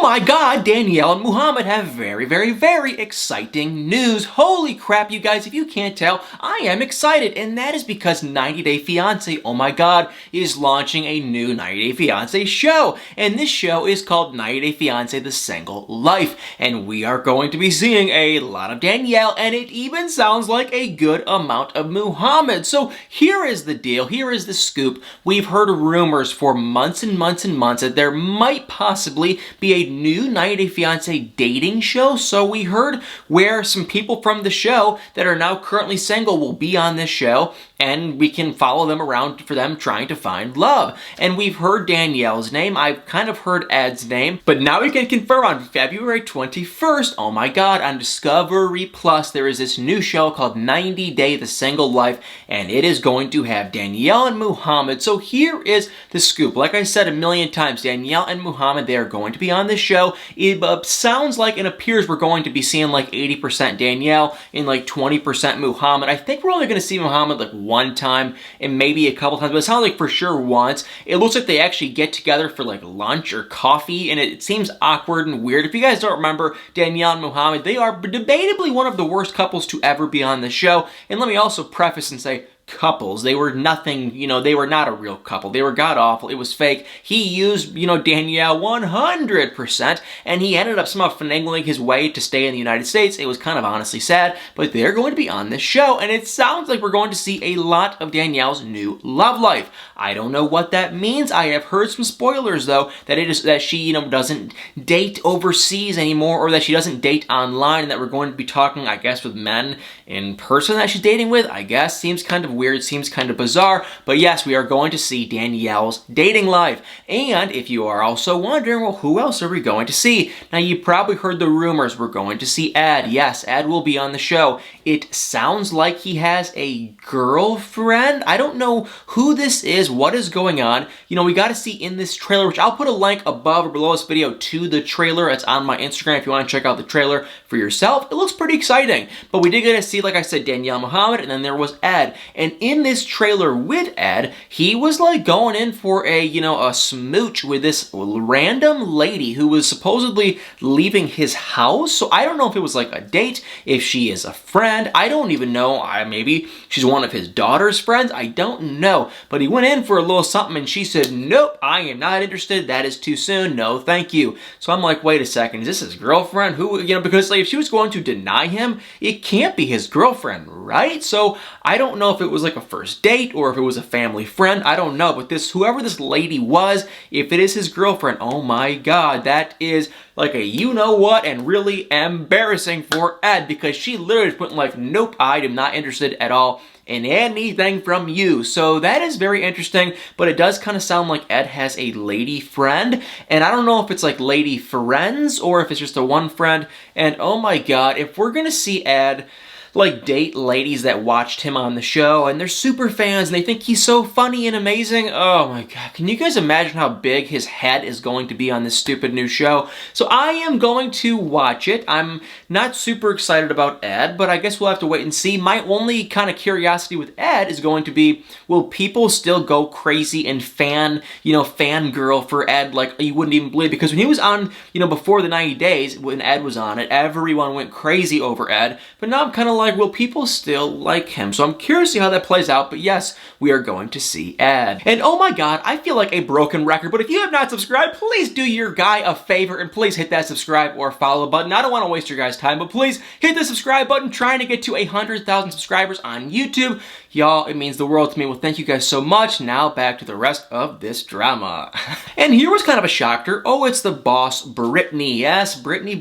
Oh my god, Danielle and Muhammad have very exciting news. Holy crap, you guys, if you can't tell, I am excited, and that is because 90 Day Fiance, oh my god, is launching a new 90 Day Fiance show, and this show is called 90 Day Fiance The Single Life, and we are going to be seeing a lot of Danielle, and it even sounds like a good amount of Muhammad. So here is the deal, here is the scoop. We've heard rumors for months and months and months that there might possibly be a new 90 Day Fiance dating show. So we heard where some people from the show that are now currently single will be on this show, and we can follow them around for them trying to find love. And we've heard Danielle's name, I've kind of heard Ed's name, but now we can confirm on February 21st, oh my god, on Discovery Plus, there is this new show called 90 Day The Single Life, and it is going to have Danielle and Muhammad. So here is the scoop. Like I said a million times, Danielle and Muhammad, they are going to be on this show. It sounds like and appears we're going to be seeing like 80% Danielle and like 20% Muhammad. I think we're only going to see Muhammad like one time and maybe a couple times, but it sounds like for sure once. It looks like they actually get together for like lunch or coffee, and it seems awkward and weird. If you guys don't remember, Danielle and Muhammad, they are debatably one of the worst couples to ever be on the show. And let me also preface and say, couples. They were nothing, they were not a real couple. They were god-awful. It was fake. He used, Danielle 100%, and he ended up somehow finagling his way to stay in the United States. It was kind of honestly sad, but they're going to be on this show, and it sounds like we're going to see a lot of Danielle's new love life. I don't know what that means. I have heard some spoilers, though, that she, doesn't date overseas anymore, or that she doesn't date online, and that we're going to be talking, I guess, with men in person that she's dating with. I guess seems kind of weird, seems kind of bizarre, but yes, we are going to see Danielle's dating life. And if you are also wondering, well, who else are we going to see? Now, you probably heard the rumors we're going to see Ed. Yes, Ed will be on the show. It sounds like he has a girlfriend. I don't know who this is, what is going on. We got to see in this trailer, which I'll put a link above or below this video to the trailer. It's on my Instagram if you want to check out the trailer for yourself. It looks pretty exciting, but we did get to see, like I said, Danielle Muhammad, and then there was Ed. And in this trailer with Ed, he was like going in for a smooch with this random lady who was supposedly leaving his house. So I don't know if it was like a date, if she is a friend. I don't even know. Maybe she's one of his daughter's friends. I don't know. But he went in for a little something, and she said, nope, I am not interested. That is too soon. No, thank you. So I'm like, wait a second. Is this his girlfriend? Who, because like if she was going to deny him, it can't be his girlfriend, right? So I don't know if it was like a first date or if it was a family friend. I don't know. But whoever this lady was, if it is his girlfriend, oh my god, that is like a you-know-what and really embarrassing for Ed, because she literally went like, nope, I am not interested at all in anything from you. So that is very interesting, but it does kind of sound like Ed has a lady friend, and I don't know if it's like lady friends or if it's just a one friend. And oh my god, if we're gonna see Ed like date ladies that watched him on the show and they're super fans and they think he's so funny and amazing, oh my god, can you guys imagine how big his head is going to be on this stupid new show? So I am going to watch it. I'm not super excited about Ed, but I guess we'll have to wait and see. My only kind of curiosity with Ed is going to be, will people still go crazy and fangirl for Ed like you wouldn't even believe? Because when he was on, before the 90 days, when Ed was on it, everyone went crazy over Ed, but now I'm kind of like, will people still like him? So I'm curious to see how that plays out, but yes, we are going to see Ed. And oh my god, I feel like a broken record, but if you have not subscribed, please do your guy a favor and please hit that subscribe or follow button. I don't want to waste your guys' time, but please hit the subscribe button, trying to get to 100,000 subscribers on YouTube. Y'all, it means the world to me. Well, thank you guys so much. Now back to the rest of this drama. And here was kind of a shocker. Oh, it's the boss, Brittany. Yes, Brittany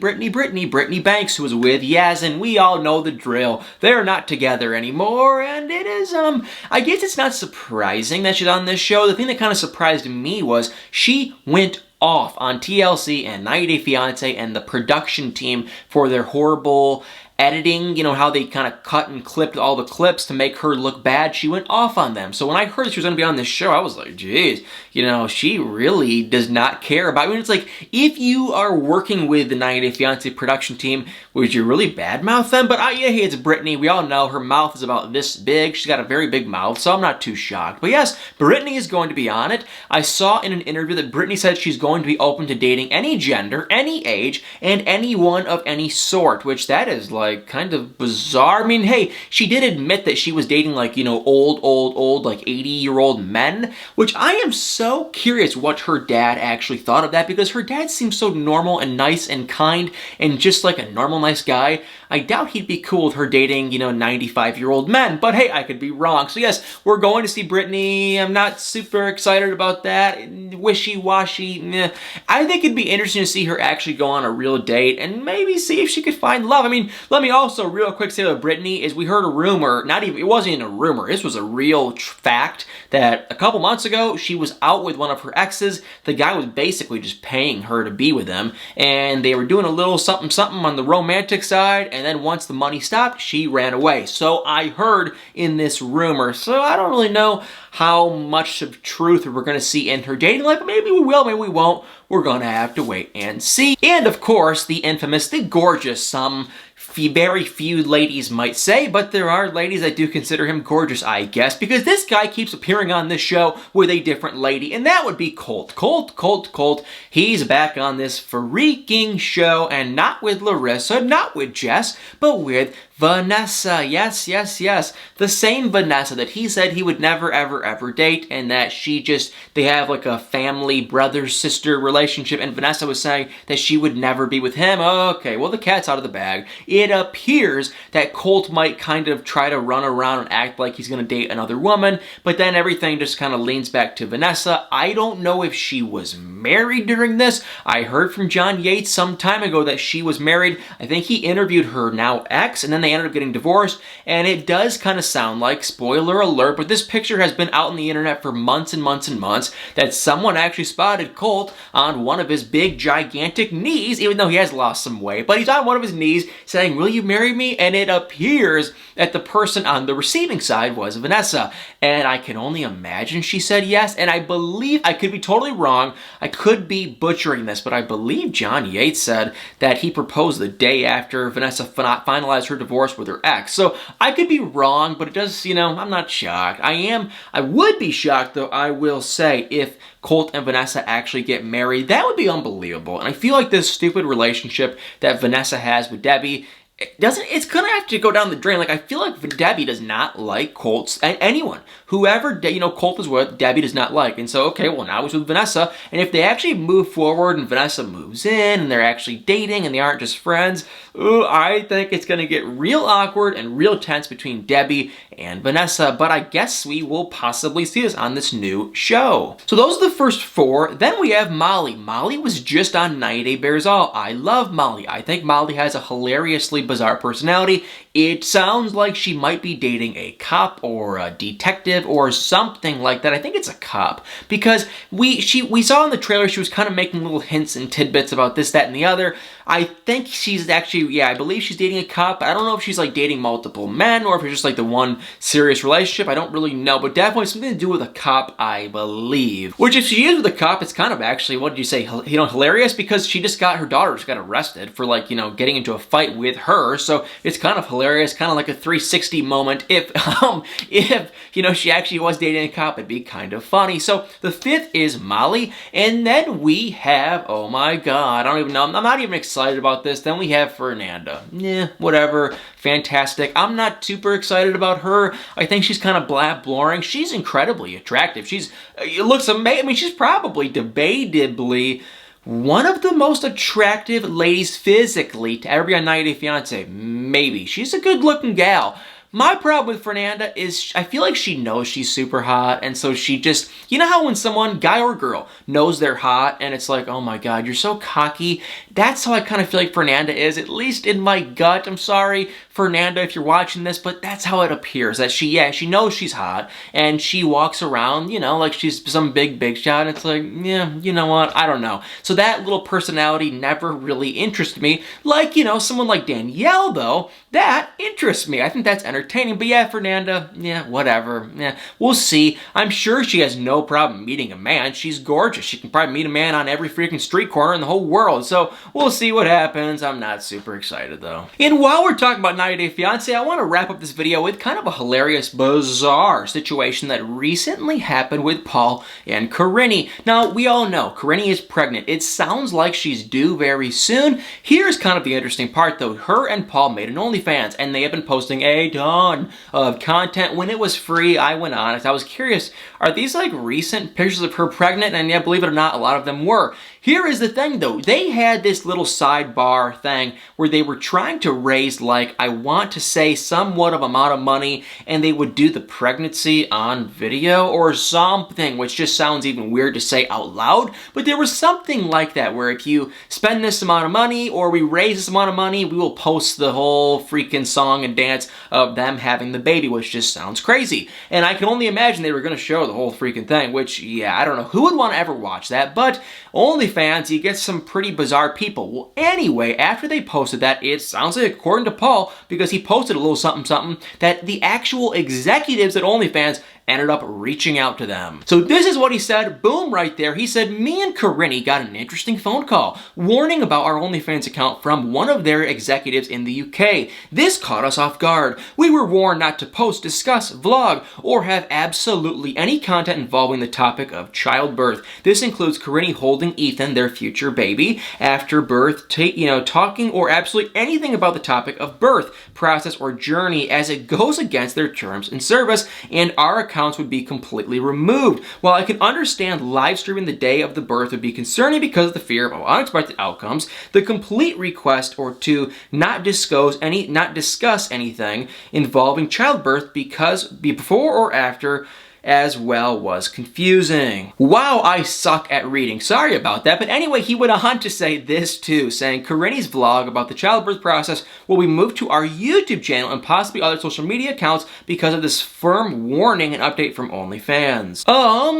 Banks, who was with Yaz, and we all know the drill. They're not together anymore, and it is, I guess it's not surprising that she's on this show. The thing that kind of surprised me was she went off on TLC and 90 Day Fiance and the production team for their horrible editing, you know, how they kind of cut and clipped all the clips to make her look bad, she went off on them. So when I heard that she was going to be on this show, I was like, geez, you know, she really does not care about, I mean, it's like, if you are working with the 90 Day Fiancé production team, would you really badmouth them? But yeah, hey, it's Brittany. We all know her mouth is about this big. She's got a very big mouth, so I'm not too shocked. But yes, Brittany is going to be on it. I saw in an interview that Brittany said she's going to be open to dating any gender, any age, and anyone of any sort, which that is like kind of bizarre. I mean, hey, she did admit that she was dating like, you know, old, like 80-year-old men, which I am so curious what her dad actually thought of that, because her dad seems so normal and nice and kind and just like a normal, nice guy. I doubt he'd be cool with her dating, you know, 95-year-old men, but hey, I could be wrong. So yes, we're going to see Brittany. I'm not super excited about that. Wishy-washy, meh. I think it'd be interesting to see her actually go on a real date and maybe see if she could find love. I mean, let me also real quick say about Brittany is we heard a rumor, it wasn't even a rumor, this was a real fact, that a couple months ago, she was out with one of her exes. The guy was basically just paying her to be with him, and they were doing a little something on the romantic side, and then once the money stopped, she ran away. So I heard in this rumor, so I don't really know how much of truth we're going to see in her dating life. Maybe we will, maybe we won't. We're going to have to wait and see. And of course, the infamous, the gorgeous, some very few ladies might say, but there are ladies that do consider him gorgeous, I guess, because this guy keeps appearing on this show with a different lady, and that would be Colt. Colt. He's back on this freaking show, and not with Larissa, not with Jess, but with Vanessa. Yes. The same Vanessa that he said he would never, ever date, and that they have like a family brother-sister relationship, and Vanessa was saying that she would never be with him. Okay, well, the cat's out of the bag. It appears that Colt might kind of try to run around and act like he's going to date another woman, but then everything just kind of leans back to Vanessa. I don't know if she was married during this. I heard from John Yates some time ago that she was married. I think he interviewed her now ex, and then they ended up getting divorced, and it does kind of sound like, spoiler alert, but this picture has been out on the internet for months and months, that someone actually spotted Colt on one of his big, gigantic knees, even though he has lost some weight, but he's on one of his knees saying, "Will you marry me?" And it appears that the person on the receiving side was Vanessa, and I can only imagine she said yes, and I believe, I could be totally wrong, I could be butchering this, but I believe John Yates said that he proposed the day after Vanessa finalized her divorce with her ex. So I could be wrong, but it does, you know, I'm not shocked. I would be shocked, though, I will say, if Colt and Vanessa actually get married. That would be unbelievable. And I feel like this stupid relationship that Vanessa has with Debbie, it's gonna have to go down the drain. Like, I feel like Debbie does not like Colt's, anyone. Whoever, you know, Colt is with, Debbie does not like. And so, okay, well, now he's with Vanessa. And if they actually move forward and Vanessa moves in and they're actually dating and they aren't just friends, ooh, I think it's gonna get real awkward and real tense between Debbie and Vanessa. But I guess we will possibly see this on this new show. So those are the first four. Then we have Molly. Molly was just on 90 Day Bears All. I love Molly. I think Molly has a hilariously bizarre personality. It sounds like she might be dating a cop or a detective or something like that. I think it's a cop, because we saw in the trailer she was kind of making little hints and tidbits about this, that, and the other. I think she's actually, yeah, I believe she's dating a cop. I don't know if she's like dating multiple men or if it's just like the one serious relationship. I don't really know, but definitely something to do with a cop, I believe. Which, if she is with a cop, it's kind of actually, what did you say, you know, hilarious, because her daughter just got arrested for, like, you know, getting into a fight with her. So it's kind of hilarious, kind of like a 360 moment. If you know, she actually was dating a cop, it'd be kind of funny. So the fifth is Molly, and then we have, oh my god, I don't even know, I'm not even excited about this. Then we have Fernanda. Yeah, whatever, fantastic. I'm not super excited about her. I think she's kind of boring. She's incredibly attractive. It looks amazing. I mean, she's probably debatably one of the most attractive ladies physically to ever be on 90 Day Fiancé. Maybe. She's a good looking gal. My problem with Fernanda is I feel like she knows she's super hot, and so she just, you know how when someone, guy or girl, knows they're hot, and it's like, oh my god, you're so cocky? That's how I kind of feel like Fernanda is, at least in my gut. I'm sorry, Fernanda, if you're watching this, but that's how it appears, that she knows she's hot, and she walks around, you know, like she's some big shot, and it's like, yeah, you know what, I don't know. So that little personality never really interested me. Like, you know, someone like Danielle, though, that interests me. I think that's entertaining. But yeah, Fernanda, yeah, whatever. Yeah, we'll see. I'm sure she has no problem meeting a man. She's gorgeous. She can probably meet a man on every freaking street corner in the whole world. So we'll see what happens. I'm not super excited, though. And while we're talking about 90 Day Fiance, I want to wrap up this video with kind of a hilarious, bizarre situation that recently happened with Paul and Karine. Now, we all know Karine is pregnant. It sounds like she's due very soon. Here's kind of the interesting part, though. Her and Paul made an OnlyFans, and they have been posting a ton of content. When it was free, I went on it. I was curious, are these like recent pictures of her pregnant? And yeah, believe it or not, a lot of them were. Here is the thing, though. They had this little sidebar thing where they were trying to raise, like, I want to say somewhat of amount of money, and they would do the pregnancy on video or something, which just sounds even weird to say out loud. But there was something like that where if you spend this amount of money or we raise this amount of money, we will post the whole freaking song and dance of them having the baby, which just sounds crazy. And I can only imagine they were going to show the whole freaking thing, which, yeah, I don't know who would want to ever watch that, but OnlyFans, you get some pretty bizarre people. Well, anyway, after they posted that, it sounds like, according to Paul, because he posted a little something, that the actual executives at OnlyFans ended up reaching out to them. So this is what he said, boom, right there. He said, me and Karine got an interesting phone call, warning about our OnlyFans account from one of their executives in the UK. This caught us off guard. We were warned not to post, discuss, vlog, or have absolutely any content involving the topic of childbirth. This includes Karine holding Ethan, their future baby, after birth, talking or absolutely anything about the topic of birth, process, or journey, as it goes against their terms and service, and our accounts would be completely removed. While I can understand live streaming the day of the birth would be concerning because of the fear of unexpected outcomes, the complete request or to not discuss anything involving childbirth before or after as well was confusing. Wow, I suck at reading. Sorry about that. But anyway, he went on to say this too, saying Karine's vlog about the childbirth process will be moved to our YouTube channel and possibly other social media accounts because of this firm warning and update from OnlyFans.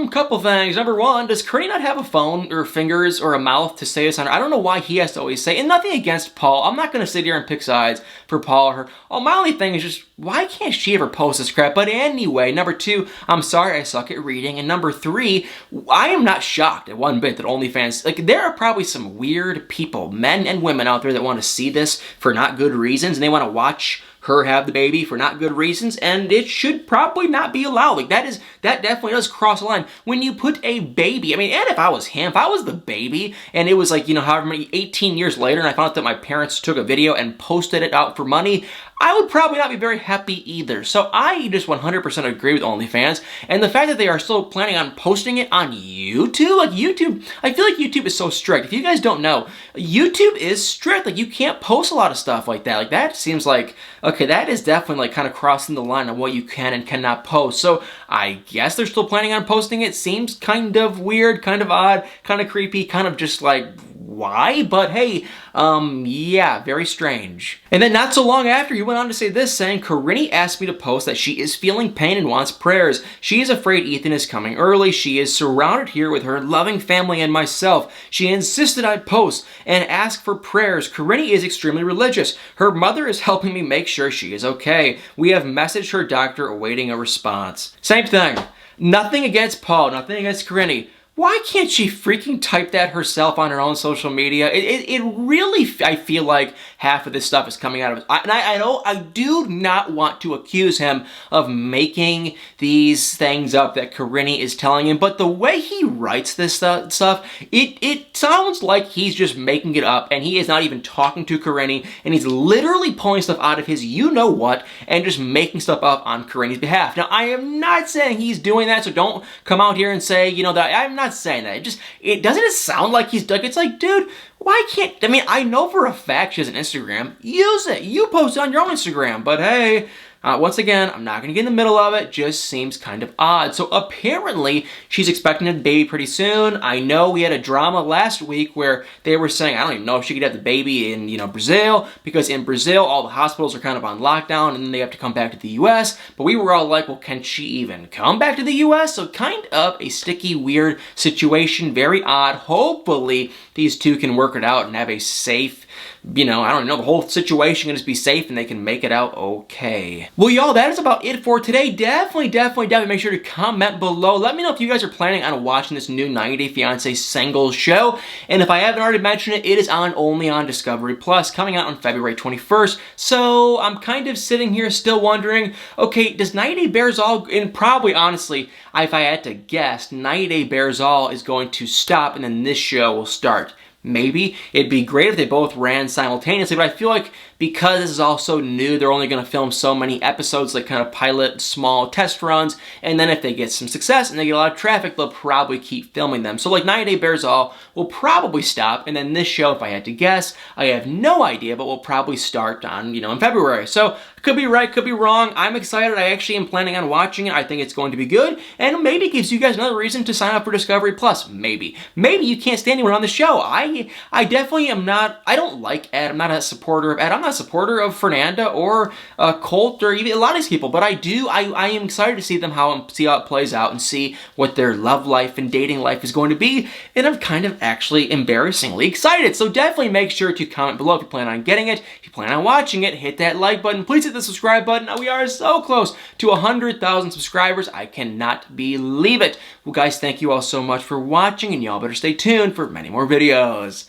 Couple things. Number one, does Karine not have a phone or fingers or a mouth to say this on her? I don't know why he has to always say, and nothing against Paul. I'm not going to sit here and pick sides for Paul or her. Oh, my only thing is just, why can't she ever post this crap? But anyway, number two, I'm sorry I suck at reading. And number three, I am not shocked at one bit that OnlyFans, like, there are probably some weird people, men and women out there that want to see this for not good reasons, and they want to watch her have the baby for not good reasons, and it should probably not be allowed. Like, that definitely does cross the line. When you put a baby, I mean, and if I was him, if I was the baby, and it was like, however many, 18 years later, and I found out that my parents took a video and posted it out for money, I would probably not be very happy either. So I just 100% agree with OnlyFans, and the fact that they are still planning on posting it on YouTube, like YouTube, I feel like YouTube is so strict. If you guys don't know, YouTube is strict. Like, you can't post a lot of stuff like that. Like, that seems like, okay, that is definitely like kind of crossing the line on what you can and cannot post. So I guess they're still planning on posting it. Seems kind of weird, kind of odd, kind of creepy, kind of just like, why? But hey, yeah, very strange. And then not so long after, he went on to say this, saying, Karine asked me to post that she is feeling pain and wants prayers. She is afraid Ethan is coming early. She is surrounded here with her loving family and myself. She insisted I post and ask for prayers. Karine is extremely religious. Her mother is helping me make sure she is okay. We have messaged her doctor awaiting a response. Same thing. Nothing against Paul, nothing against Karine. Why can't she freaking type that herself on her own social media? It really, I feel like half of this stuff is coming out of it. And I know I do not want to accuse him of making these things up that Karine is telling him, but the way he writes this stuff, it sounds like he's just making it up, and he is not even talking to Karine, and he's literally pulling stuff out of his you-know-what and just making stuff up on Karine's behalf. Now, I am not saying he's doing that, so don't come out here and say, that I'm not saying that. Doesn't it sound like he's like, it's like, dude, why can't, I mean, I know for a fact she has an Instagram. Use it. You post it on your own Instagram. But hey, Once again, I'm not going to get in the middle of it, just seems kind of odd. So apparently, she's expecting a baby pretty soon. I know we had a drama last week where they were saying, I don't even know if she could have the baby in, Brazil, because in Brazil, all the hospitals are kind of on lockdown, and then they have to come back to the US. But we were all like, well, can she even come back to the US? So kind of a sticky, weird situation, very odd. Hopefully, these two can work it out and have a safe, I don't know, the whole situation can just be safe and they can make it out okay. Well, y'all, that is about it for today. Definitely make sure to comment below. Let me know if you guys are planning on watching this new 90 Day Fiancé single show. And if I haven't already mentioned it, it is only on Discovery Plus, coming out on February 21st. So I'm kind of sitting here still wondering, okay, does 90 Day Bears All, and probably honestly, if I had to guess, 90 Day Bears All is going to stop and then this show will start. Maybe. It'd be great if they both ran simultaneously, but I feel like because this is all so new, they're only going to film so many episodes, like kind of pilot small test runs, and then if they get some success and they get a lot of traffic, they'll probably keep filming them. So like 90 Day Bears All will probably stop, and then this show, if I had to guess, I have no idea, but will probably start on, in February. So could be right, could be wrong. I'm excited. I actually am planning on watching it. I think it's going to be good, and maybe it gives you guys another reason to sign up for Discovery Plus. Maybe. Maybe you can't stand anyone on the show. I definitely am not, I don't like Ed. I'm not a supporter of Ed. I'm not a supporter of Fernanda or Colt or even a lot of these people, but I am excited to see see how it plays out and see what their love life and dating life is going to be, and I'm kind of actually embarrassingly excited. So definitely make sure to comment below if you plan on getting it, if you plan on watching it, hit that like button, please hit the subscribe button. We are so close to 100,000 subscribers. I cannot believe it. Well guys, thank you all so much for watching, and y'all better stay tuned for many more videos.